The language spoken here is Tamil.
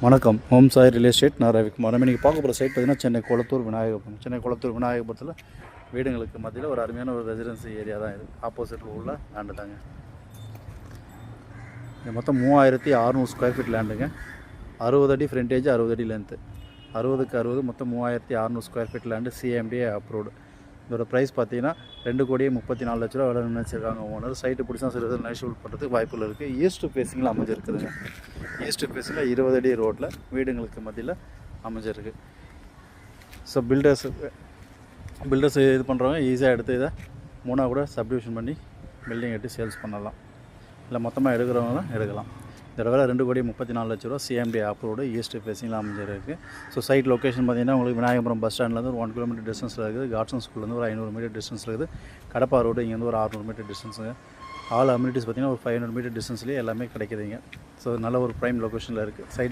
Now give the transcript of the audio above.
வணக்கம். Home Sai real estate. நான் ரவிக்குமார். நம்ம இன்றைக்கி பார்க்க போகிற சைட் பார்த்திங்கன்னா சென்னை குளத்தூர் வீடுங்களுக்கு மத்தியில் ஒரு அருமையான ஒரு ரெசிடென்சி ஏரியா தான் இது. ஆப்போசிட்டில் உள்ள லேண்டு தாங்க. இது மொத்தம் 3600 ஸ்கொயர் ஃபீட் லேண்டுங்க. 60 அடி ஃப்ரண்டேஜ், 60 அடி லென்த்து, 60க்கு 60, மொத்தம் 3600 square feet land. CMDA approved. இதோட ப்ரைஸ் பார்த்தீங்கன்னா 2,34,00,000 விலை நினச்சிருக்காங்க ஓனர். சைட்டு பிடிச்சா சிறு நெகோஷியபிள் பண்ணுறதுக்கு வாய்ப்புகள் இருக்குது. ஈஸ்ட் ஃபேஸிங்கில் அமைஞ்சிருக்குதுங்க. ஈஸ்ட் ஃபேஸிங்கில் 20 அடி ரோட்டில் வீடுங்களுக்கு மத்தியில் அமைஞ்சிருக்கு. ஸோ பில்டர்ஸ் இது பண்ணுறவங்க ஈஸியாக எடுத்து இதை மூணாக கூட சப்டிவிஷன் பண்ணி பில்டிங் எடுத்து சேல்ஸ் பண்ணலாம். இல்லை மொத்தமாக எடுக்கிறவங்களும் எடுக்கலாம். இதோட விலை 2,34,00,000 சிஎம்டி அப்ரூவ்டு. ஈஸ்ட் ஃபேஸிங்கில் அமைஞ்சிருக்கு. ஸோ சைட் லொக்கேஷன் பார்த்திங்கன்னா உங்களுக்கு விநாயகபுரம் பஸ் ஸ்டாண்ட்லேருந்து ஒரு 1 கிலோமீட்டர் டிஸ்டன்ஸில் இருக்குது. காட்சன் ஸ்கூல்லேருந்து ஒரு 500 மீட்டர் டிஸ்டன்ஸில் இருக்குது. கடப்பா ரோடு இங்கேருந்து ஒரு 600 மீட்டர் டிஸ்டன்ஸுங்க. ஆல் அம்யூனிட்டிஸ் பார்த்திங்கன்னா ஒரு 500 மீட்டர் டிஸ்டன்ஸ்லேயே எல்லாமே கிடைக்குதுங்க. ஸோ நல்ல ஒரு ப்ரைம் லொக்கேஷனில் இருக்குது. சைட்